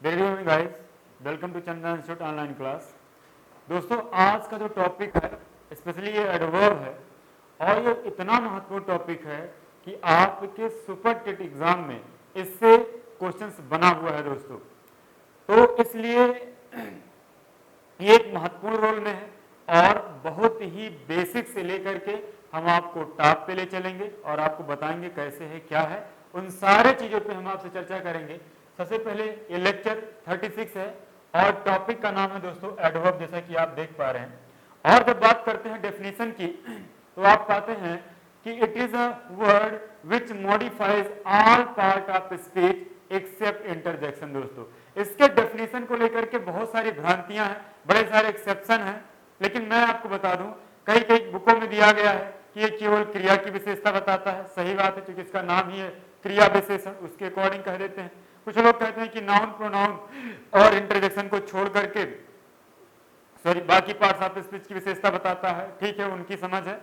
Very good guys, welcome to Chandan institute online class. दोस्तों, आज का जो टॉपिक है स्पेशली ये एडवर्ब है और ये इतना महत्वपूर्ण टॉपिक है कि आपके सुपर टेट एग्जाम में इससे क्वेश्चंस बना हुआ है दोस्तों। तो इसलिए ये एक महत्वपूर्ण रोल में है और बहुत ही बेसिक से लेकर के हम आपको टॉप पे ले चलेंगे और आपको बताएंगे कैसे है क्या है, उन सारे चीजों पे हम आपसे चर्चा करेंगे। सबसे पहले ये लेक्चर 36 है और टॉपिक का नाम है दोस्तों एडवर्ब, जैसा कि आप देख पा रहे हैं। और जब बात करते हैं डेफिनेशन की तो आप पाते हैं कि it is a word which modifies all part of speech except interjection. दोस्तों, इसके डेफिनेशन को लेकर के बहुत सारी भ्रांतियां हैं, बड़े सारे एक्सेप्शन हैं, लेकिन मैं आपको बता दूं कई कई बुकों में दिया गया है कि ये केवल क्रिया की विशेषता बताता है। सही बात है, क्योंकि इसका नाम ही है क्रिया विशेषण, उसके अकॉर्डिंग कह देते हैं। कुछ लोग कहते हैं कि नाउन प्रोनाउन और इंटरजेक्शन को छोड़ करके सॉरी बाकी पार्ट्स ऑफ स्पीच की विशेषता बताता है। ठीक है, उनकी समझ है,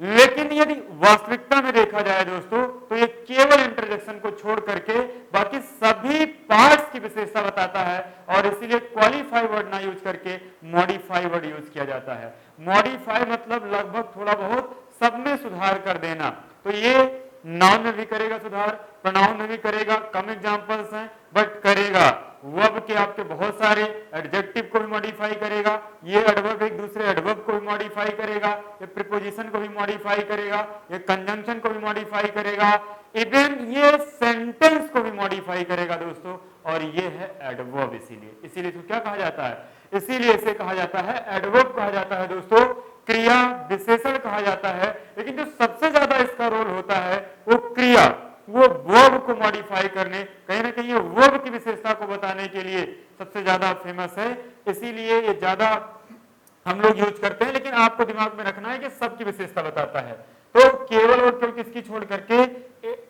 लेकिन यदि वास्तविकता में देखा जाए दोस्तों तो ये केवल इंटरजेक्शन को छोड़ करके बाकी सभी पार्ट्स की विशेषता बताता है और इसीलिए क्वालिफाई वर्ड ना यूज करके मॉडिफाई वर्ड यूज किया जाता है। मॉडिफाई मतलब लगभग थोड़ा बहुत सब में सुधार कर देना। तो ये नाउन में भी करेगा सुधार, प्रोनाउन में भी करेगा, कम एग्जांपल्स हैं बट करेगा। वर्ब के आपके बहुत सारे एडजेक्टिव को भी मॉडिफाई करेगा, ये एडवर्ब एक दूसरे एडवर्ब को भी मॉडिफाई करेगा, ये प्रीपोजिशन को भी मॉडिफाई करेगा, ये कंजंक्शन को भी मॉडिफाई करेगा, इवन ये सेंटेंस को भी मॉडिफाई करेगा दोस्तों। और ये है एडवर्ब, इसीलिए इसको क्या कहा जाता है, इसीलिए इसे कहा जाता है एडवर्ब कहा जाता है दोस्तों, क्रिया विशेषण कहा जाता है। लेकिन जो सबसे ज्यादा इसका रोल होता है वो क्रिया, वो वर्ब को मॉडिफाई करने, कहीं ना कहीं ये वर्ब की विशेषता को बताने के लिए सबसे ज्यादा फेमस है, इसीलिए ये ज्यादा हम लोग यूज करते हैं। लेकिन आपको दिमाग में रखना है कि सबकी विशेषता बताता है। तो केवल और केवल किसकी छोड़ करके,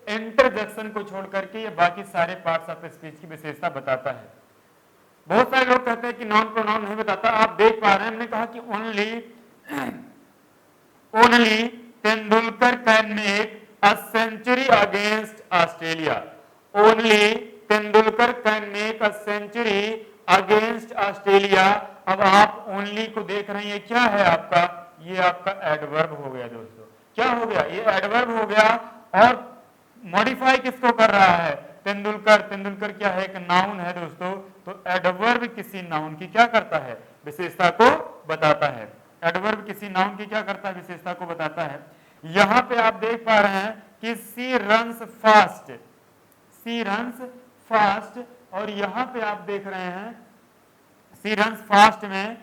इंटरजेक्शन को छोड़ करके ये बाकी सारे पार्ट्स ऑफ स्पीच की विशेषता बताता है। बहुत सारे लोग कहते हैं कि नॉन प्रोनाउन नहीं बताता। आप देख पा रहे हैं, हमने कहा कि only Tendulkar can make a century against Australia. Only Tendulkar can make a century against Australia. अब आप ओनली को देख रहे हैं, ये क्या है आपका, ये आपका एडवर्ब हो गया दोस्तों। क्या हो गया, ये एडवर्ब हो गया और मॉडिफाई किसको कर रहा है, तेंदुलकर। तेंदुलकर क्या है, एक नाउन है दोस्तों। तो एडवर्ब किसी नाउन की क्या करता है, विशेषता को बताता है। एडवर्ब किसी नाउन की क्या करता है, विशेषता को बताता है। यहां पे आप देख पा रहे हैं कि सी रन्स फास्ट, सी रन्स फास्ट, और यहां पे आप देख रहे हैं सी रन्स फास्ट में,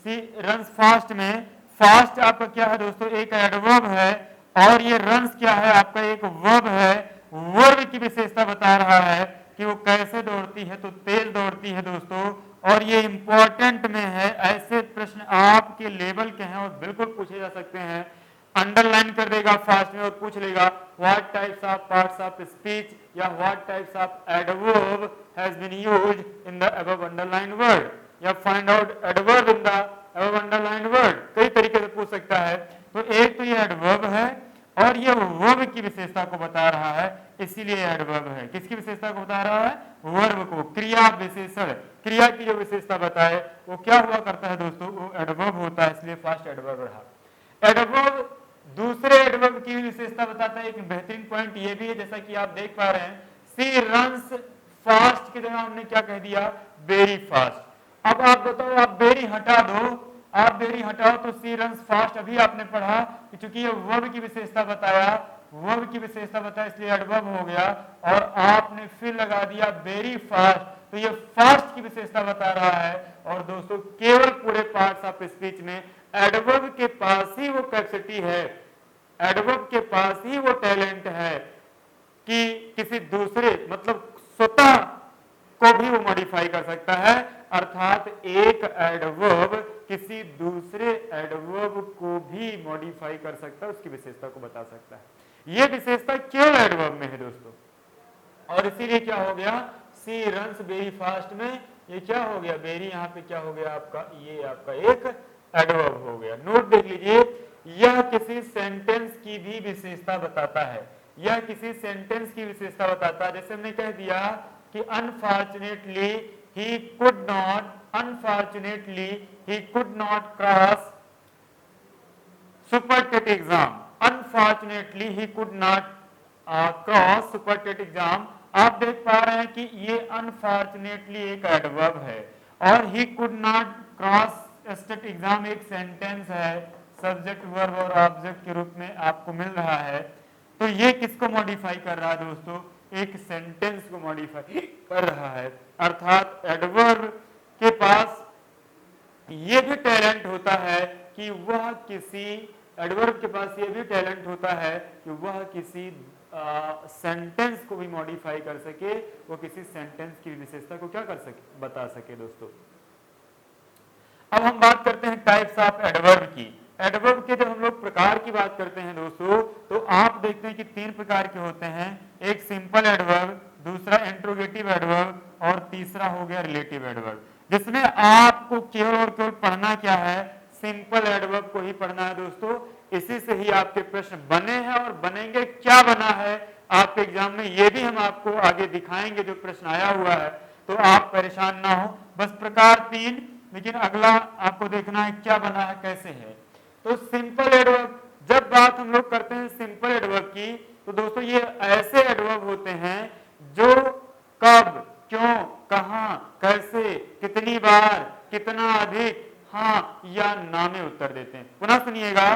सी रन्स फास्ट में फास्ट आपका क्या है दोस्तों, एक एडवर्ब है और ये रन्स क्या है आपका, एक वर्ब है। वर्ब की विशेषता बता रहा है कि वो कैसे दौड़ती है, तो तेज दौड़ती है दोस्तों। और ये इंपॉर्टेंट में है, ऐसे प्रश्न आपके लेवल के हैं और बिल्कुल पूछे जा सकते हैं। अंडरलाइन कर देगा फास्ट में और पूछ लेगा what types of parts of speech या what types of adverb has been used in the above underline word, या find out adverb in the above underline word, कई तरीके से पूछ सकता है। तो एक तो ये एडवर्ब है और ये वर्ब की विशेषता को बता रहा है, इसीलिए एडवर्ब है। किसकी विशेषता को बता रहा है, वर्ब को, क्रिया विशेषण, क्रिया की जो विशेषता बताए वो क्या हुआ करता है दोस्तों, वो एडवर्ब होता है, इसलिए फास्ट एडवर्ब रहा। एडवर्ब दूसरे एडवर्ब की विशेषता बताता है। एक बेहतरीन पॉइंट ये भी है, जैसा कि आप देख पा रहे हैं, सी रन्स फास्ट की जगह हमने क्या कह दिया, वेरी फास्ट। अब आप बताओ, आप वेरी हटा दो, आप वेरी हटाओ तो सी रन्स फास्ट अभी आपने पढ़ा कि चूंकि ये वर्ब की विशेषता बताया, वर्ब की विशेषता बताया इसलिए एडवर्ब हो गया, और आपने फिर लगा दिया वेरी फास्ट, तो ये फास्ट की विशेषता बता रहा है। और दोस्तों केवल पूरे पार्ट्स ऑफ स्पीच में एडवर्ब के पास ही वो कैपेसिटी है, एडवर्ब के पास ही वो टैलेंट है कि किसी दूसरे मतलब स्वतः को भी वो मॉडिफाई कर सकता है। अर्थात एक एडवर्ब किसी दूसरे एडवर्ब को भी मॉडिफाई कर सकता है, उसकी विशेषता को बता सकता है। ये विशेषता केवल एडवर्ब में है दोस्तों, और इसीलिए क्या हो गया, सी रन्स वेरी फास्ट में ये क्या हो गया, वेरी यहाँ पे क्या हो गया आपका, ये आपका एक एडवर्ब हो गया। नोट देख लीजिए, यह किसी सेंटेंस की भी विशेषता बताता है, यह किसी सेंटेंस की विशेषता बताता है। जैसे हमने कह दिया कि unfortunately he could not cross super TET exam. Unfortunately he could not cross super TET exam. आप देख पा रहे हैं कि ये अनफॉर्चुनेटली एक एडवर्ब है और ही could not cross state exam एक सेंटेंस है, सब्जेक्ट वर्ब और ऑब्जेक्ट के रूप में आपको मिल रहा है। तो ये किसको मॉडिफाई कर रहा है दोस्तों? एक सेंटेंस को मॉडिफाई कर रहा है। अर्थात एडवर्ब के पास ये भी टैलेंट होता है कि वह किसी एडवर्ब के पास ये भी टैलेंट होता है कि वह किसी सेंटेंस को भी मॉडिफाई कर सके, वो किसी सेंटेंस की विशेषता को क्या कर सके, बता सके दोस्तों। अब हम बात करते हैं टाइप्स ऑफ एडवर्ब की। एडवर्ब के जब हम लोग प्रकार की बात करते हैं दोस्तों, तो आप देखते हैं कि 3 प्रकार के होते हैं। एक सिंपल एडवर्ब, दूसरा इंट्रोगेटिव एडवर्ब और तीसरा हो गया रिलेटिव एडवर्ब, जिसमें आपको केवल और केवल पढ़ना क्या है, सिंपल एडवर्ब को ही पढ़ना है दोस्तों। इसी से ही आपके प्रश्न बने हैं और बनेंगे। क्या बना है आपके एग्जाम में ये भी हम आपको आगे दिखाएंगे, जो प्रश्न आया हुआ है, तो आप परेशान ना हो। बस प्रकार 3, लेकिन अगला आपको देखना है क्या बना है, कैसे है। तो सिंपल एडवर्ब, जब बात हम लोग करते हैं सिंपल एडवर्ब की, तो दोस्तों ये ऐसे एडवर्ब होते हैं जो कब, क्यों, कहां, कैसे, कितनी बार, कितना अधिक, हाँ या ना में उत्तर देते हैं। पुनः सुनिएगा,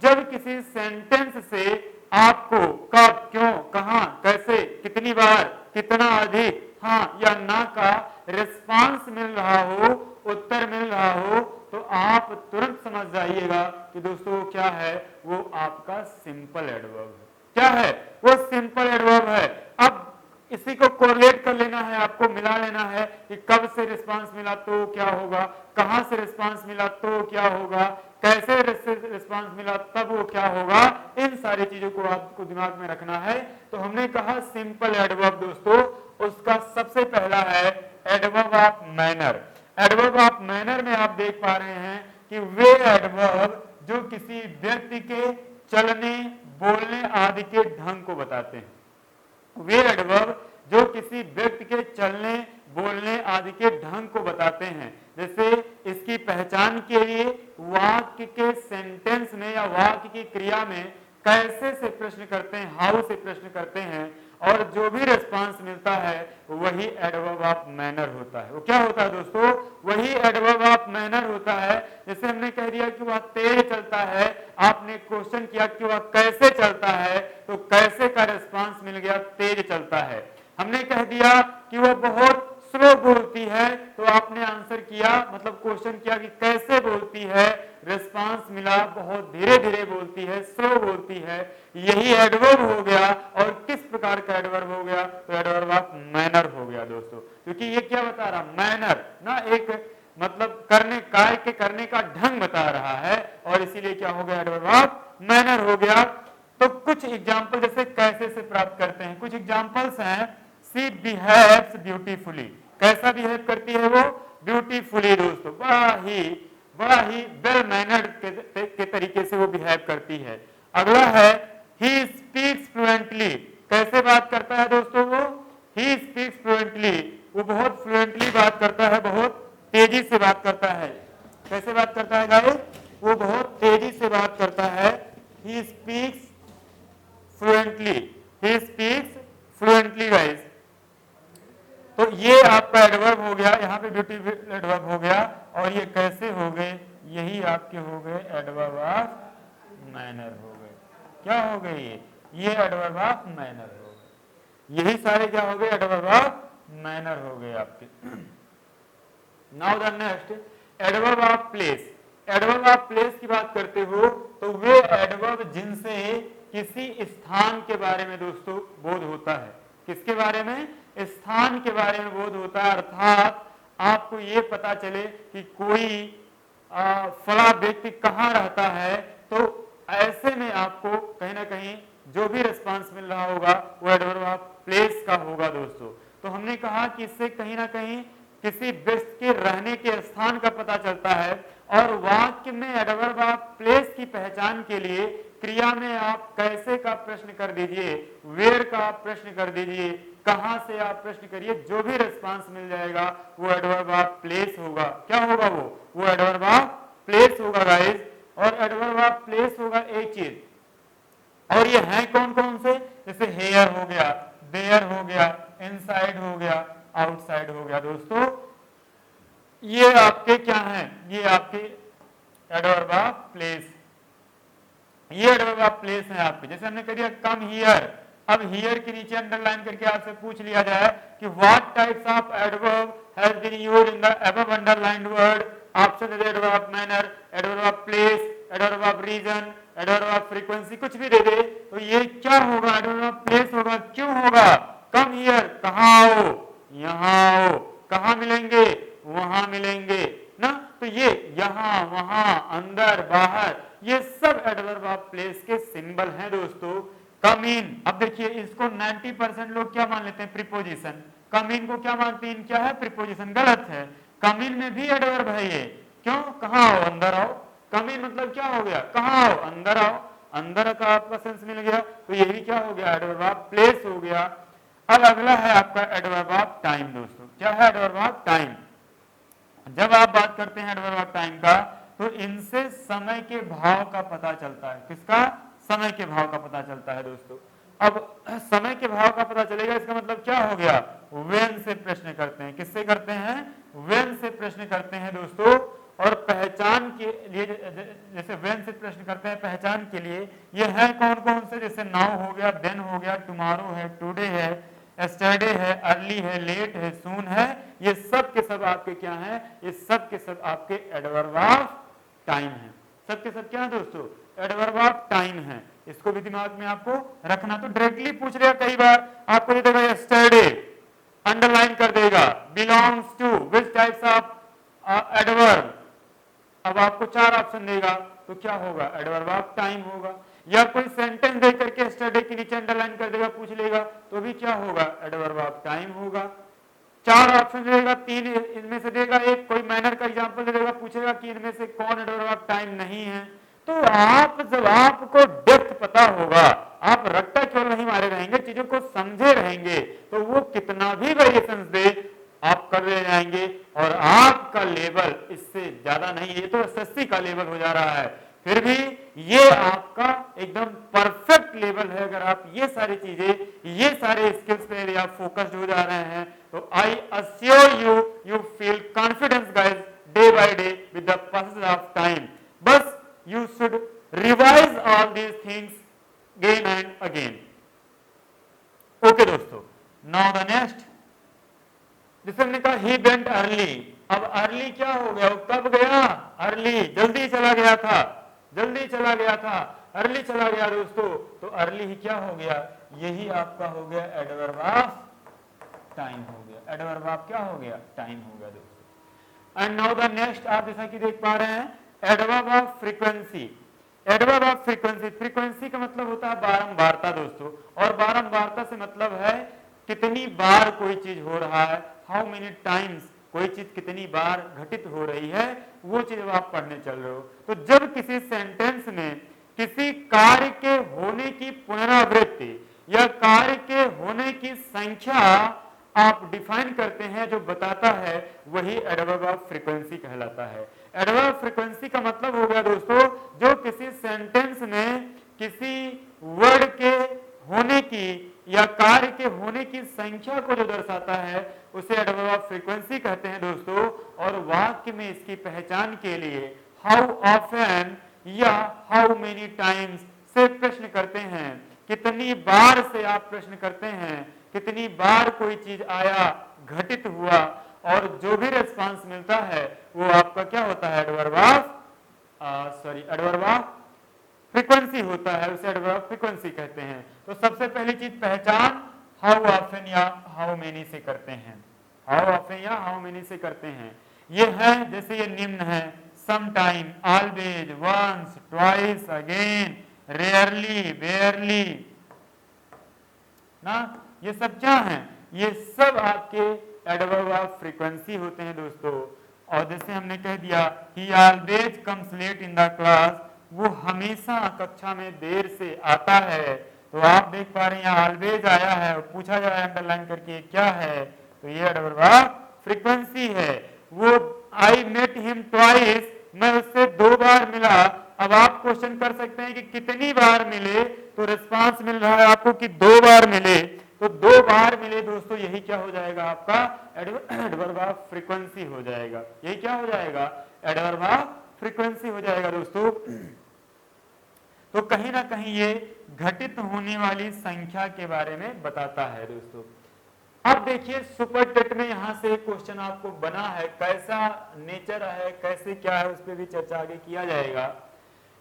जब किसी सेंटेंस से आपको कब, क्यों, कहां, कैसे, कितनी बार, कितना अधिक, हाँ या ना का रिस्पांस मिल रहा हो, उत्तर मिल रहा हो, तो आप तुरंत समझ जाइएगा कि दोस्तों क्या है, वो आपका सिंपल एडवर्ब है। क्या है वो? सिंपल एडवर्ब है। अब इसी को कोरिलेट कर लेना है, आपको मिला लेना है कि कब से रिस्पांस मिला तो क्या होगा, कहां से रिस्पांस मिला तो क्या होगा, कैसे रिस्पांस मिला तब वो क्या होगा। इन सारी चीजों को आपको दिमाग में रखना है। तो हमने कहा सिंपल एडवर्ब दोस्तों, उसका सबसे पहला है adverb of manner. Adverb of manner में आप देख पा रहे हैं कि वे एडवर्ब जो किसी व्यक्ति के चलने, बोलने आदि के ढंग को बताते हैं। वे एडवर्ब जो किसी व्यक्ति के चलने, बोलने आदि के ढंग को बताते हैं। जैसे इसकी पहचान के लिए वाक्य के सेंटेंस में या वाक्य की क्रिया में कैसे से प्रश्न करते हैं, हाउ से प्रश्न करते हैं, और जो भी रिस्पांस मिलता है वही एडवर्ब ऑफ मैनर होता है। वो क्या होता है दोस्तों? वही एडवर्ब ऑफ मैनर होता है। जैसे हमने कह दिया कि वह तेज चलता है, आपने क्वेश्चन किया कि वह कैसे चलता है, तो कैसे का रिस्पांस मिल गया, तेज चलता है। हमने कह दिया कि वह बहुत स्लो बोलती है, तो आपने आंसर किया, मतलब क्वेश्चन किया कि कैसे बोलती है, रिस्पांस मिला बहुत धीरे धीरे बोलती है, स्लो बोलती है। यही एडवर्ब हो गया। और किस प्रकार का एडवर्ब हो गया? तो एडवर्ब ऑफ मैनर हो गया दोस्तों। क्योंकि ये क्या बता रहा, मैनर ना, एक मतलब करने, कार्य के करने का ढंग बता रहा है, और इसीलिए क्या हो गया, एडवर्ब ऑफ मैनर हो गया। तो कुछ एग्जाम्पल जैसे कैसे से प्राप्त करते हैं, कुछ एग्जाम्पल्स हैं। सी बिहेव्स ब्यूटीफुली, कैसा बिहेव करती है वो? ब्यूटीफुली दोस्तों, बड़ा ही वेल मैनर्ड के तरीके से वो बिहेव करती है। अगला है ही स्पीक्स फ्लुएंटली, कैसे बात करता है दोस्तों वो? ही स्पीक्स फ्लुएंटली, वो बहुत फ्लुएंटली बात करता है, बहुत तेजी से बात करता है। कैसे बात करता है गाइस? वो बहुत तेजी से बात करता है। He speaks fluently, he speaks fluently guys. तो ये आपका एडवर्ब हो गया, यहाँ पे ब्यूटीफुल एडवर्ब हो गया, और ये कैसे हो गए, यही आपके हो गए एडवर्ब ऑफ मैनर हो गए। क्या हो गए ये एडवर्ब ऑफ मैनर हो गए। यही सारे क्या हो गए, एडवर्ब ऑफ मैनर हो गए आपके। Now the next adverb of place. Adverb of place की बात करते हो तो वे एडवर्ब जिनसे किसी स्थान के बारे में दोस्तों बोध होता है। किसके बारे में? स्थान के बारे में बोध होता है। अर्थात आपको ये पता चले कि कोई फला व्यक्ति कहाँ रहता है, तो ऐसे में आपको कहीं ना कहीं जो भी रिस्पांस मिल रहा होगा वो एडवर्ब ऑफ प्लेस का होगा दोस्तों। तो हमने कहा कि इससे कहीं ना कहीं किसी व्यक्ति के रहने के स्थान का पता चलता है। और वाक्य में एडवर्ब ऑफ प्लेस की पहचान के लिए क्रिया में आप कैसे का प्रश्न कर दीजिए, वेयर का प्रश्न कर दीजिए, कहां से आप प्रश्न करिए, जो भी रिस्पांस मिल जाएगा वो एडवर्ब ऑफ प्लेस होगा। क्या होगा वो एडवर्ब ऑफ प्लेस होगा गाइस। और एडवर्ब ऑफ प्लेस होगा एक चीज, और ये है कौन कौन से, जैसे हेयर हो गया, देयर हो गया, इनसाइड हो गया, आउटसाइड हो गया। दोस्तों ये आपके क्या हैं, ये आपके एडवर्ब ऑफ प्लेस, ये एडवर्ब ऑफ प्लेस है आपके। जैसे हमने कह दिया कम हियर, अब हियर के नीचे अंडरलाइन करके आपसे पूछ लिया जाए कि what types of adverb has been used in the above underlined word, option है adverb of manner, adverb of place, adverb of reason, adverb of frequency, कुछ भी दे दे तो ये क्या होगा, एडवर्ब ऑफ प्लेस होगा। क्यों होगा, कम हियर कहां आओ, यहां आओ, कहां मिलेंगे, वहां मिलेंगे ना, तो ये यहां वहां अंदर बाहर ये सब एडवर्ब ऑफ प्लेस के सिंबल हैं दोस्तों। कम इन, अब देखिए इसको 90% लोग क्या मान लेते हैं, प्रीपोजिशन। कम इन को क्या मानते हैं, क्या है, प्रीपोजिशन, गलत है। कम इन में भी एडवर्ब है ये, क्यों, कहां आओ, अंदर आओ। कम इन मतलब क्या हो गया, कहां आओ, अंदर आओ, अंदर का आपका सेंस मिल गया, तो ये भी क्या हो गया, एडवर्ब ऑफ प्लेस हो गया। अब अगला है आपका एडवर्ब ऑफ टाइम दोस्तों। क्या है एडवर्ब ऑफ टाइम, जब आप बात करते हैं एडवर्ब ऑफ टाइम का तो इनसे समय के भाव का पता चलता है। किसका, समय के भाव का पता चलता है दोस्तों। अब समय के भाव का पता चलेगा, इसका मतलब क्या हो गया, व्हेन से प्रश्न करते हैं, किससे करते हैं, व्हेन से प्रश्न करते हैं दोस्तों। और पहचान के लिए, जैसे व्हेन से प्रश्न करते हैं पहचान के लिए, ये है कौन कौन से, जैसे नाउ हो गया, देन हो गया, टुमारो है, टुडे है, एस्टरडे है, अर्ली है, लेट है, सून है, ये सब के सब आपके क्या हैं, ये सब के सब आपके एडवर्ब ऑफ टाइम है। सब के सब क्या है दोस्तों, एडवर्ब ऑफ टाइम है। इसको भी दिमाग में आपको रखना। तो डायरेक्टली पूछ लिया कई बार आपको, ये देगा एस्टरडे, अंडरलाइन कर देगा, belongs to which types of adverb, अब आपको 4 ऑप्शन देगा तो क्या होगा, एडवर्ब ऑफ टाइम होगा। या कोई सेंटेंस दे करके एस्टरडे के नीचे अंडरलाइन कर देगा, पूछ लेगा तो भी क्या होगा, एडवर्ब ऑफ टाइम होगा। 4 ऑप्शन देगा, 3 इनमें से देगा, एक कोई मैनर का एग्जांपल दे देगा, पूछेगा कि इनमें से कौन एडवर्ब ऑफ टाइम नहीं है। तो आप जब आपको डेप्थ पता होगा, आप रट्टा क्यों नहीं मारे रहेंगे, चीजों को समझे रहेंगे, तो वो कितना भी वेरिएशन दे आप कर ले जाएंगे और आपका लेवल इससे ज्यादा नहीं, ये तो एसएससी का लेवल हो जा रहा है, फिर भी ये आपका एकदम परफेक्ट लेवल है। अगर आप ये सारी चीजें, ये सारे स्किल्स पे आप फोकस्ड हो जा रहे हैं तो I assure you feel confidence guys day by day with the passage of time. बस you should revise all these things again and again. Okay दोस्तों, नाउ द नेक्स्ट, जैसे हमने कहा ही वेंट अर्ली। अब अर्ली क्या हो गया, कब गया, अर्ली, जल्दी चला गया था, जल्दी चला गया था, अर्ली चला गया दोस्तों, तो अर्ली ही क्या हो गया, यही आपका हो गया एडवर्ब ऑफ टाइम हो गया, एडवर्ब ऑफ क्या हो गया, टाइम हो गया दोस्तों। एंड नाउ द नेक्स्ट, आप जैसा कि देख पा रहे हैं adverb of frequency. Adverb of frequency, frequency का मतलब होता है बारंबारता दोस्तों, और बारंबारता से मतलब है कितनी बार कोई चीज हो रहा है, हाउ मेनी टाइम्स कोई चीज कितनी बार घटित हो रही है, वो चीज आप पढ़ने चल रहे हो। तो जब किसी सेंटेंस में किसी कार्य के होने की पुनरावृत्ति या कार्य के होने की संख्या आप डिफाइन करते हैं, जो बताता है, वही एडवर्ब ऑफ फ्रीक्वेंसी कहलाता है। एडवर्ब फ्रीक्वेंसी का मतलब हो गया दोस्तों, जो किसी सेंटेंस में किसी वर्ड के होने की या कार्य के होने की संख्या को जो दर्शाता है, उसे एडवर्ब ऑफ फ्रीक्वेंसी कहते हैं दोस्तों। और वाक्य में इसकी पहचान के लिए हाउ ऑफन या हाउ मेनी टाइम्स से प्रश्न करते हैं, कितनी बार से आप प्रश्न करते हैं, कितनी बार कोई चीज आया, घटित हुआ, और जो भी रिस्पांस मिलता है वो आपका क्या होता है, एडवर्ब ऑफ फ्रीक्वेंसी होता है, उसे एडवर्ब ऑफ फ्रीक्वेंसी कहते हैं। तो सबसे पहली चीज पहचान हाउ ऑफन या हाउ मेनी से करते हैं, हाउ ऑफन या हाउ मेनी से करते हैं। ये है, जैसे ये निम्न है, some time, always, once, twice, again, rarely, barely ना, ये सब क्या हैं, ये सब आपके एडवर्ब ऑफ फ्रीक्वेंसी होते हैं दोस्तों। और जैसे हमने कह दिया he always comes late in the class, वो हमेशा कक्षा में देर से आता है, तो आप देख पा रहे हैं यहाँ ऑलवेज आया है और पूछा जा रहा है अंडरलाइन करके क्या है, तो ये एडवर्ब ऑफ फ्रीक्वेंसी है। वो आई मेट हिम ट्वाइस, मैं उससे 2 बार मिला। अब आप क्वेश्चन कर सकते हैं कि कितनी बार मिले, तो रिस्पांस मिल रहा है आपको कि 2 बार मिले, तो 2 बार मिले दोस्तों, यही क्या हो जाएगा आपका एडवर्ब ऑफ फ्रीक्वेंसी हो जाएगा। यही क्या हो जाएगा, एडवर्ब ऑफ फ्रीक्वेंसी हो जाएगा दोस्तों। तो कहीं ना कहीं ये घटित होने वाली संख्या के बारे में बताता है दोस्तों। अब देखिए सुपर टेट में यहां से क्वेश्चन आपको बना है, कैसा नेचर है, कैसे क्या है, उस पर भी चर्चा आगे किया जाएगा।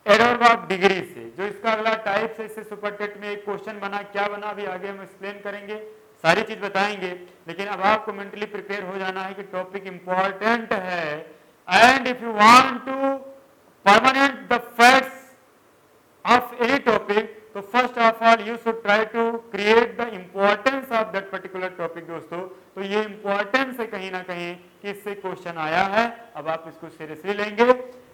एडवर्ब ऑफ डिग्री से जो इसका अगला टाइप से, इससे सुपर टेट में एक क्वेश्चन बना, क्या बना अभी आगे हम एक्सप्लेन करेंगे, सारी चीज बताएंगे। लेकिन अब आपको मेंटली प्रिपेयर हो जाना है कि टॉपिक इंपॉर्टेंट है, and if you want to permanent the facts of any topic, तो first of all you should try to create the importance of that particular topic दोस्तों। तो ये importance है कहीं ना कहीं कि इससे क्वेश्चन आया है, अब आप इसको सीरियसली लेंगे।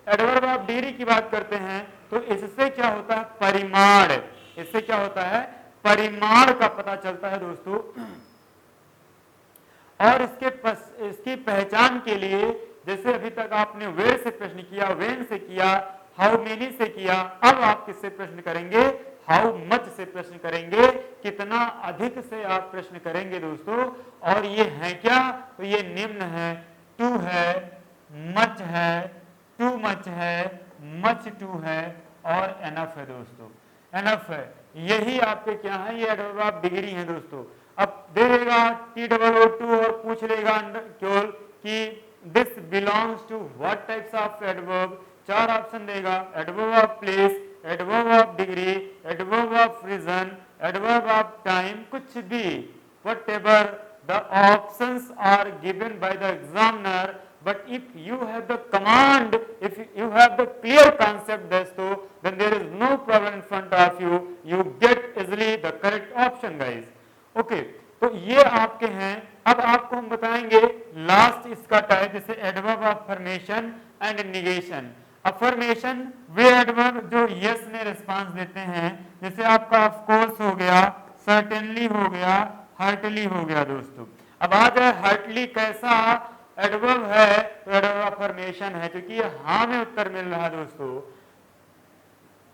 एडवर्ब ऑफ डिग्री की बात करते हैं तो इससे क्या होता है, परिमाण, इससे क्या होता है, परिमाण का पता चलता है दोस्तों। और इसकी पहचान के लिए जैसे अभी तक आपने वेयर से प्रश्न किया, वेन से किया, हाउ मेनी से किया, अब आप किससे प्रश्न करेंगे, हाउ मच से प्रश्न करेंगे, कितना अधिक से आप प्रश्न करेंगे दोस्तों। और ये है क्या, तो ये निम्न है, टू है, मच है, टू मच है, मच टू है और एनफ है दोस्तों, एनफ है। यही आपके क्या है, ये एडवर्ब ऑफ डिग्री है दोस्तों। अब दे देगा TOO2 और पूछ लेगा केवल कि this belongs to what types of adverb, 4 option देगा, adverb of place, adverb of degree, adverb of reason, adverb of time, कुछ भी, whatever the options are given by the examiner, but if you have the command, if you have the clear concept दोस्तों, then there is no problem in front of you, you get easily the correct option guys। okay, तो ये आपके हैं। अब आपको हम बताएंगे last इसका टाइप, जैसे adverb of affirmation and negation. Affirmation way adverb जो यस में रिस्पांस देते हैं, जैसे आपका ऑफ कोर्स हो गया, सर्टेनली हो गया, हार्टली हो गया दोस्तों। अब आ जाए हार्टली कैसा एडवर्ब है, तो एडवर्ब अफर्मेशन है, क्योंकि ये हाँ में उत्तर मिल रहा है दोस्तों।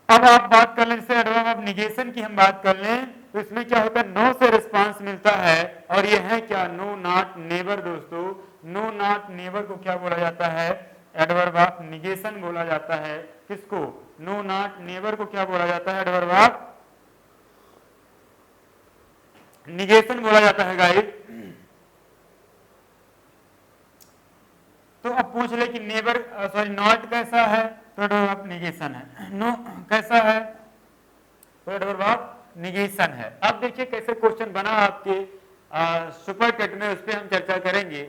अब आप बात कर लें, जैसे एडवर्ब ऑफ निगेशन की हम बात कर लें, तो इसमें क्या होता है, नो से रिस्पांस मिलता है, और ये है क्या, नो नॉट नेवर दोस्तों। नो नॉट नेवर को क्या बोला जाता है, एडवर्ब ऑफ निगेशन बोला जाता है। किसको, नो नॉट नेवर को क्या बोला जाता है, एडवर्ब ऑफ निगेशन बोला जाता है गाइस। तो अब पूछ ले कि नेवर सॉरी नॉट कैसा है, तो एडवर्ब ऑफ निगेशन है। नो कैसा है, तो एडवर्ब ऑफ निगेशन है। अब देखिए कैसे क्वेश्चन बना आपके सुपर टेट में, उस पर हम चर्चा करेंगे।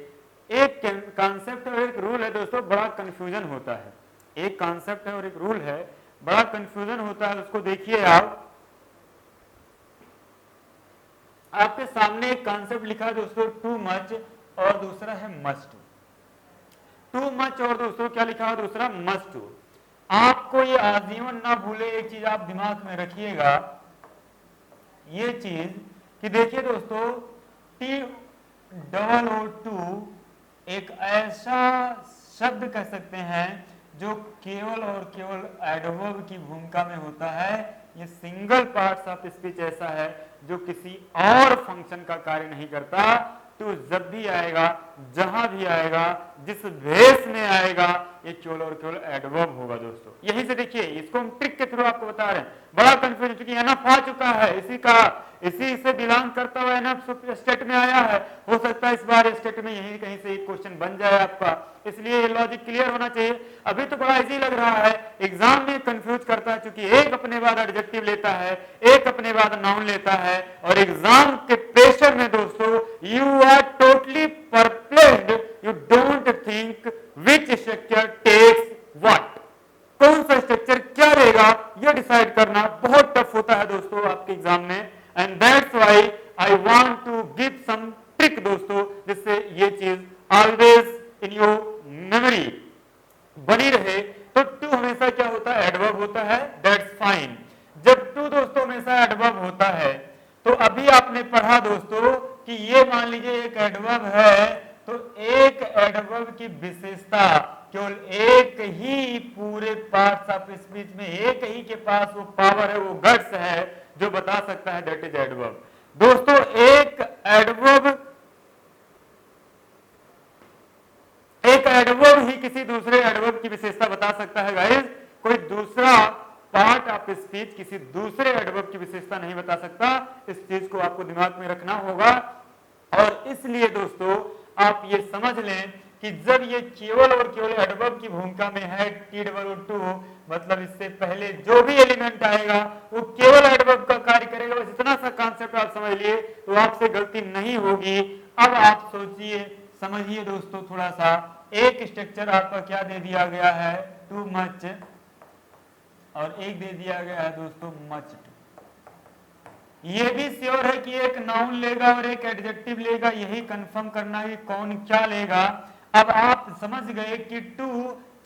एक कॉन्सेप्ट और एक रूल है दोस्तों, बड़ा कंफ्यूजन होता है। एक कॉन्सेप्ट है और एक रूल है, बड़ा कंफ्यूजन होता है। उसको देखिए आप, आपके सामने एक कॉन्सेप्ट लिखा है दोस्तों, टू मच, और दूसरा है मस्ट। टू मच और दोस्तों क्या लिखा है, दूसरा मस्ट। आपको ये आजीवन ना भूले, एक चीज आप दिमाग में रखिएगा, ये चीज कि देखिए दोस्तों, TOO2 एक ऐसा शब्द कह सकते हैं जो केवल और केवल एडवर्ब की भूमिका में होता है। ये सिंगल पार्ट्स ऑफ स्पीच ऐसा है जो किसी और फंक्शन का कार्य नहीं करता। तो जब भी आएगा, जहां भी आएगा, जिस भेष में आएगा, ये केवल और केवल एडवर्ब होगा दोस्तों। यहीं से देखिए, इसको हम ट्रिक के थ्रू आपको बता रहे हैं। बड़ा कंफ्यूजन, क्योंकि एनफ आ चुका है, इसी से बिलोंग करता हुआ एनफ स्टेट में आया है। हो सकता है इस बार स्टेट में यहीं कहीं से एक क्वेश्चन बन जाए आपका, इसलिए ये लॉजिक क्लियर होना चाहिए। अभी तो बड़ा इजी लग रहा है, एग्जाम में कंफ्यूज करता है, क्योंकि एक अपने बाद एडजेक्टिव लेता है, एक अपने बाद नाउन लेता है, और एग्जाम के प्रेशर में दोस्तों you are totally perplexed, you don't think which structure takes what, कौन सा स्ट्रक्चर क्या लेगा, ये डिसाइड करना बहुत टफ होता है दोस्तों आपके एग्जाम में। And that's why I want to give some trick दोस्तों, जिससे ये चीज ऑलवेज इन योर मेमोरी बनी रहे। तो टू हमेशा क्या होता है, एडवर्ब होता है, दैट्स फाइन। जब टू दोस्तों हमेशा एडवर्ब होता की विशेषता केवल एक ही पूरे पार्ट्स ऑफ स्पीच में एक ही के पास वो पावर है, वो गट्स है जो बता सकता है, दैट इज एडवर्ब। दोस्तों एक एडवर्ब ही किसी दूसरे एडवर्ब की विशेषता बता सकता है गाइस। कोई दूसरा पार्ट ऑफ स्पीच किसी दूसरे एडवर्ब की विशेषता नहीं बता सकता। इस चीज को आपको दिमाग में रखना होगा। और इसलिए दोस्तों आप ये समझ लें कि जब ये केवल और केवल एडवर्ब की भूमिका में है T-टू, मतलब इससे पहले जो भी एलिमेंट आएगा वो केवल एडवर्ब का कार्य करेगा। बस इतना सा कॉन्सेप्ट आप समझ लिए तो आपसे गलती नहीं होगी। अब आप सोचिए, समझिए दोस्तों थोड़ा सा। एक स्ट्रक्चर आपका क्या दे दिया गया है, टू मच, और एक दे दिया गया है दोस्तों मच टू। ये भी श्योर है कि एक नाउन लेगा और एक एडजेक्टिव लेगा, यही कंफर्म करना है कि कौन क्या लेगा। अब आप समझ गए कि टू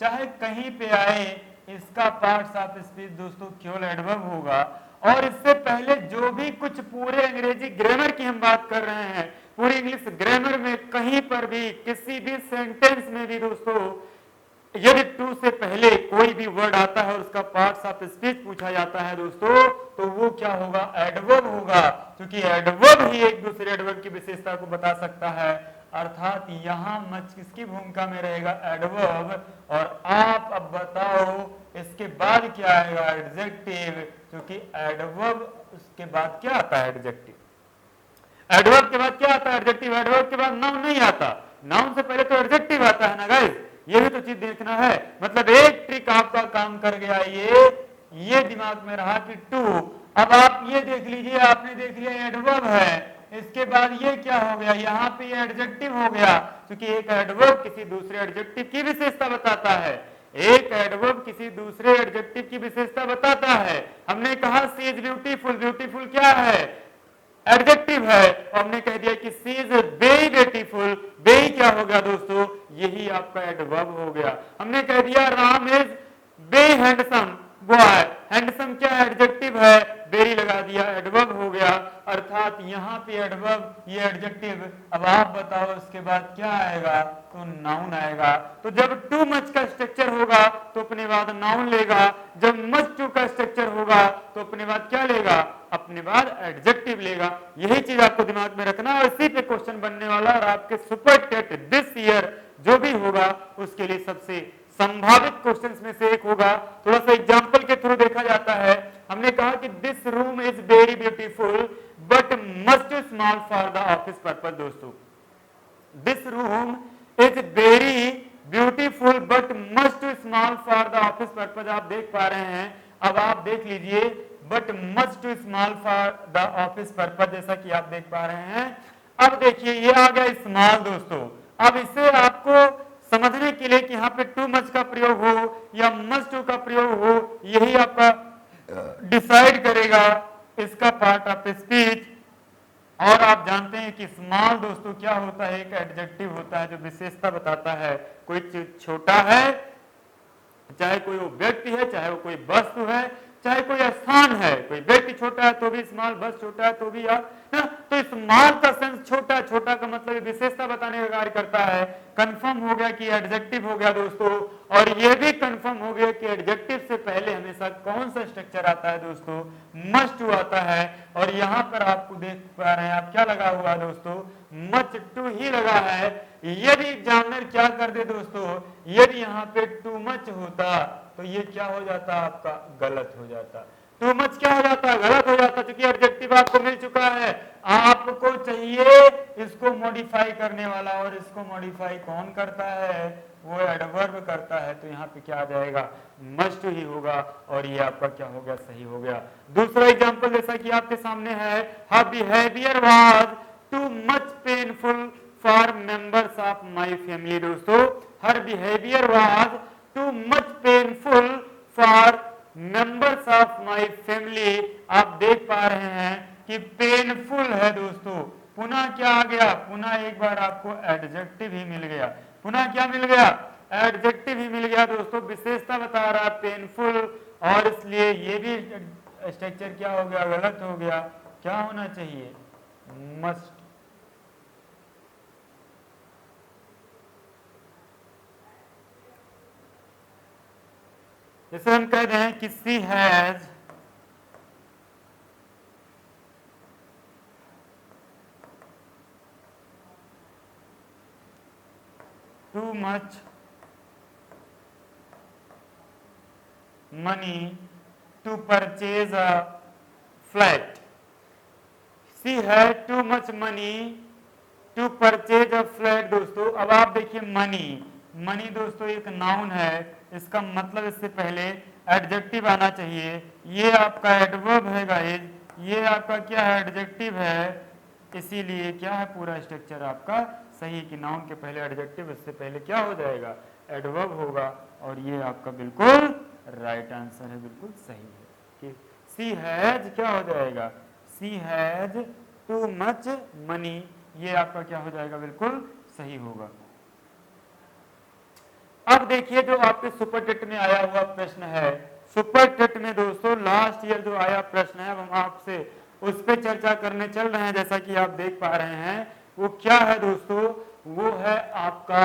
चाहे कहीं पे आए, इसका पार्ट्स ऑफ स्पीच दोस्तों केवल एडवर्ब होगा। और इससे पहले जो भी कुछ पूरे अंग्रेजी ग्रामर की हम बात कर रहे हैं, पूरी इंग्लिश ग्रामर में कहीं पर भी किसी भी सेंटेंस में भी दोस्तों यदि टू से पहले कोई भी वर्ड आता है और उसका पार्ट्स ऑफ स्पीच पूछा जाता है दोस्तों, तो वो क्या होगा, एडवर्ब होगा। क्योंकि एडवर्ब ही एक दूसरे एडवर्ब की विशेषता को बता सकता है। अर्थात यहां मच किसकी भूमिका में रहेगा, एडवर्ब। और आप अब बताओ इसके बाद क्या आएगा, एडजेक्टिव। क्योंकि एडवर्ब उसके बाद क्या आता है, एडजेक्टिव। एडवर्ब के बाद क्या आता है, एडजेक्टिव। एडवर्ब के बाद नाउन नहीं आता, नाउन से पहले तो एडजेक्टिव आता है ना गाइस। ये भी तो चीज देखना है। मतलब एक ट्रिक आपका काम कर गया, ये दिमाग में रहा कि टू। अब आप ये देख लीजिए, आपने देख लिया एडवर्ब है, इसके बाद ये क्या हो गया, यहाँ पे ये एडजेक्टिव हो गया। क्योंकि एक एडवर्ब किसी दूसरे एडजेक्टिव की विशेषता बताता है, एक एडवर्ब किसी दूसरे एडजेक्टिव की विशेषता बताता है। हमने कहा सी इज ब्यूटीफुल, ब्यूटीफुल क्या है, एडजेक्टिव है। और हमने कह दिया कि she is very beautiful, very क्या हो गया दोस्तों, यही आपका एडवर्ब हो गया। हमने कह दिया Ram is very handsome boy, handsome क्या एडजेक्टिव है, वेरी लगा दिया, एडवर्ब हो गया। अर्थात यहाँ पे एडवर्ब, ये एडजेक्टिव। अब आप बताओ इसके बाद क्या आएगा, तो नाउन आएगा। तो जब टू मच का स्ट्रक्चर होगा तो अपने बाद नाउन लेगा, जब मच टू का स्ट्रक्चर होगा तो अपने बाद क्या लेगा, अपने बाद एडजेक्टिव लेगा। यही चीज आपको दिमाग में रखना और इसी पे क्वेश्चन बनने वाला। और आपके सुपर टेट दिस ईयर जो भी होगा उसके लिए सबसे संभावित क्वेश्चंस में से एक होगा। थोड़ा सा एग्जांपल के थ्रू देखा जाता है। हमने कहा कि this room is very beautiful but much too small for the office purpose. दोस्तों this room is very beautiful but much too small for the office purpose, आप देख पा रहे हैं। अब आप देख लीजिए, but much too small for the office purpose, जैसा कि आप देख पा रहे हैं। अब देखिए ये आ गया स्मॉल दोस्तों। अब इसे आपको समझने के लिए कि यहाँ पे टू मच का प्रयोग हो या मच टू का प्रयोग हो, यही आपका डिसाइड करेगा इसका पार्ट ऑफ स्पीच। और आप जानते हैं कि स्मॉल दोस्तों क्या होता है, एक एडजेक्टिव होता है जो विशेषता बताता है। कोई चीज छोटा है, चाहे कोई वो व्यक्ति है, चाहे वो कोई वस्तु है, चाहे कोई स्थान है। कोई व्यक्ति छोटा है तो भी स्मॉल, बस छोटा है तो भी यार ना। तो स्मॉल का सेंस छोटा, छोटा का मतलब विशेषता बताने का कार्य करता है। कंफर्म हो गया कि एडजेक्टिव हो गया दोस्तों। और यह भी कंफर्म हो गया कि एडजेक्टिव से पहले हमेशा कौन सा स्ट्रक्चर आता है दोस्तों, मस्ट टू आता है। और यहाँ पर आपको देख पा रहे हैं आप क्या लगा हुआ है दोस्तों, मच टू ही लगा है। यदि एग्जामिनर क्या कर दे दोस्तों, यदि यहाँ पे टू मच होता तो ये क्या हो जाता, आपका गलत हो जाता। टू मच क्या हो जाता, गलत हो जाता। क्योंकि एडजेक्टिव आपको मिल चुका है, आपको चाहिए इसको मॉडिफाई करने वाला। और इसको मॉडिफाई कौन करता है, वो एडवर्ब करता है। तो यहाँ पे क्या आ जाएगा, मस्ट ही होगा। और ये आपका क्या हो गया, सही हो गया। दूसरा एग्जांपल जैसा कि आपके सामने है, her behaviour was too much painful for members of my family. दोस्तों her behaviour was too much painful for members of my family. आप देख पा रहे हैं कि पेनफुल है दोस्तों। पुनः क्या आ गया, पुनः एक बार आपको एडजेक्टिव ही मिल गया। पुनः क्या मिल गया, एडजेक्टिव ही मिल गया दोस्तों। विशेषता बता रहा है पेनफुल, और इसलिए ये भी स्ट्रक्चर क्या हो गया, गलत हो गया। क्या होना चाहिए, मस्ट। जैसे हम कह रहे हैं कि she has too much money to purchase a flat. She had too much money to purchase a flat. दोस्तों अब आप देखिए मनी दोस्तों एक नाउन है, इसका मतलब इससे पहले एडजेक्टिव आना चाहिए। ये आपका एडवर्ब है गाइस, ये आपका क्या है एडजेक्टिव है, इसीलिए क्या है पूरा स्ट्रक्चर आपका सही कि नाउन के पहले एडजेक्टिव, इससे पहले क्या हो जाएगा एडवर्ब होगा, और ये आपका बिल्कुल राइट आंसर है, बिल्कुल सही है कि सी हैज क्या हो जाएगा, सी हैज टू मच मनी, ये आपका क्या हो जाएगा बिल्कुल सही होगा। अब देखिए जो आपके सुपर टेट में आया हुआ प्रश्न है, सुपर टेट में दोस्तों लास्ट ईयर जो आया प्रश्न है, अब हम आपसे उस पर चर्चा करने चल रहे हैं। जैसा कि आप देख पा रहे हैं वो क्या है दोस्तों, वो है आपका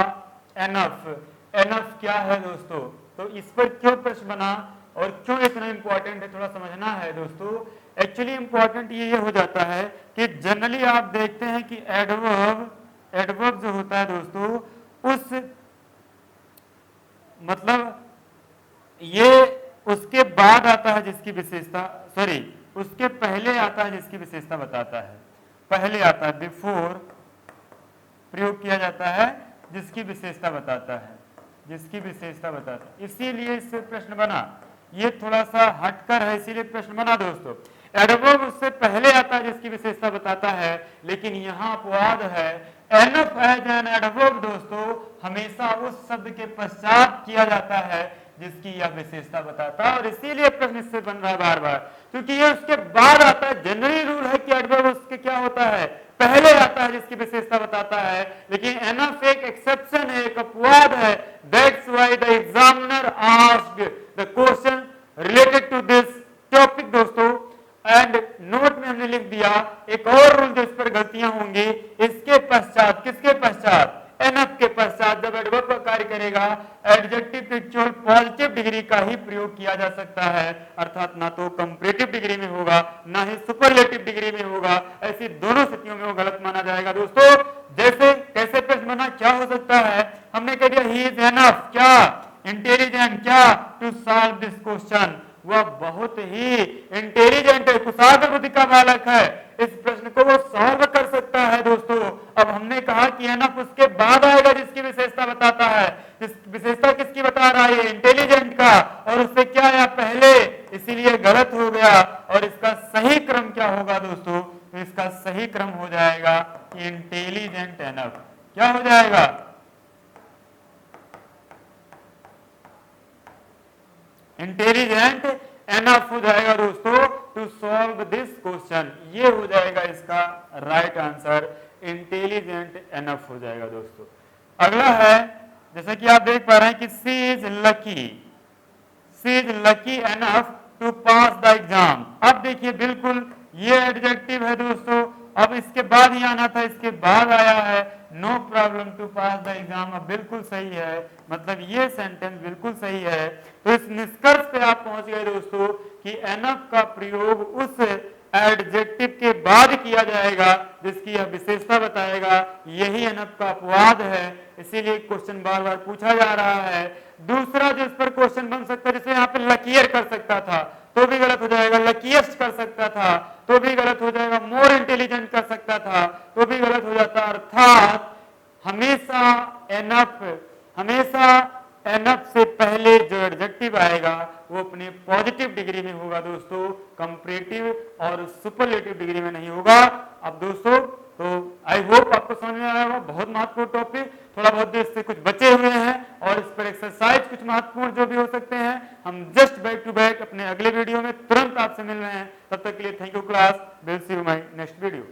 एनफ। एनफ क्या है दोस्तों, तो इस पर क्यों प्रश्न बना और क्यों इतना इंपॉर्टेंट है थोड़ा समझना है दोस्तों। एक्चुअली इंपॉर्टेंट ये हो जाता है कि जनरली आप देखते हैं कि एडवर्ब जो होता है दोस्तों उस मतलब ये उसके बाद आता है जिसकी विशेषता, सॉरी उसके पहले आता है जिसकी विशेषता बताता है, पहले आता है बिफोर प्रयोग किया जाता है जिसकी विशेषता बताता है, जिसकी विशेषता बताता है, इसीलिए इससे प्रश्न बना। ये थोड़ा सा हटकर है इसीलिए प्रश्न बना दोस्तों। एडवर्ब उससे पहले आता है जिसकी विशेषता बताता है, लेकिन यहाँ अपवाद है, एनफ एज एन एडवर्ब दोस्तों हमेशा उस शब्द के पश्चात किया जाता है जिसकी यह विशेषता बताता है, और इसीलिए प्रश्न इससे बन रहा है बार बार, क्योंकि ये उसके बाद आता है। जनरली रूल है कि एडवर्ब उसके क्या होता है पहले आता है जिसकी विशेषता बताता है, लेकिन एनफ एक एक्सेप्शन है, एक अपवाद है। That's why the examiner asked the question related to this topic दोस्तों, एंड नोट में हमने लिख दिया एक और रूल जो इस पर गलतियां होंगी, इसके पश्चात, किसके पश्चात, एनफ के पश्चात जब एडवर्ब का कार्य करेगा एडजेक्टिव के केवल पॉजिटिव डिग्री का ही प्रयोग किया जा सकता है, अर्थात ना तो कंपैरेटिव डिग्री में होगा ना ही सुपरलेटिव डिग्री में होगा, ऐसी दोनों स्थितियों में वो गलत माना जाएगा दोस्तों। जैसे कैसे प्रश्न बना क्या हो सकता है, हमने कह दिया ही इज एनफ क्या इंटेलिजेंट क्या टू सॉल्व दिस क्वेश्चन, वह बहुत ही इंटेलिजेंट है, कुशाग्र बुद्धि का बालक है, इस प्रश्न को वो सॉल्व कर सकता है दोस्तों। अब हमने कहा कि एनफ उसके बाद आएगा जिसकी विशेषता बताता है, जिस विशेषता किसकी बता रहा है इंटेलिजेंट का, और उससे क्या आया पहले, इसीलिए गलत हो गया। और इसका सही क्रम क्या होगा दोस्तों, तो इसका सही क्रम हो जाएगा इंटेलिजेंट एनफ, क्या हो जाएगा इंटेलिजेंट एनफ हो जाएगा दोस्तों टू सॉल्व दिस क्वेश्चन, ये हो जाएगा इसका राइट आंसर, इंटेलिजेंट एनफ हो जाएगा दोस्तों। अगला है जैसा कि आप देख पा रहे हैं कि she is lucky enough to pass the exam. अब देखिए बिल्कुल ये एडजेक्टिव है दोस्तों, अब इसके बाद ही आना था, इसके बाद आया है no problem to pass the exam, अब बिल्कुल सही है, मतलब ये सेंटेंस बिल्कुल सही है। तो इस निष्कर्ष पे आप पहुंच गए दोस्तों कि एनफ का प्रयोग उस एडजेक्टिव के बाद किया जाएगा जिसकी यह विशेषता बताएगा, यही एनफ का अपवाद है, इसीलिए क्वेश्चन बार बार पूछा जा रहा है। दूसरा जिस पर क्वेश्चन बन सकता है, जैसे यहाँ पे लकीयर कर सकता था तो भी गलत हो जाएगा, लकीएस्ट कर सकता था तो भी गलत हो जाएगा, मोर इंटेलिजेंट कर सकता था तो भी गलत हो जाता, अर्थात हमेशा एनफ से पहले जो एडजेक्टिव आएगा वो अपने पॉजिटिव डिग्री में होगा दोस्तों, कंपैरेटिव और सुपरलेटिव डिग्री में नहीं होगा। अब दोस्तों तो आई होप आपको समझ में आया होगा, बहुत महत्वपूर्ण टॉपिक, थोड़ा बहुत देर से कुछ बचे हुए हैं और इस पर एक्सरसाइज कुछ महत्वपूर्ण जो भी हो सकते हैं हम जस्ट बैक टू बैक अपने अगले वीडियो में तुरंत आपसे मिल रहे हैं। तब तक के लिए thank you class, will see you my next video.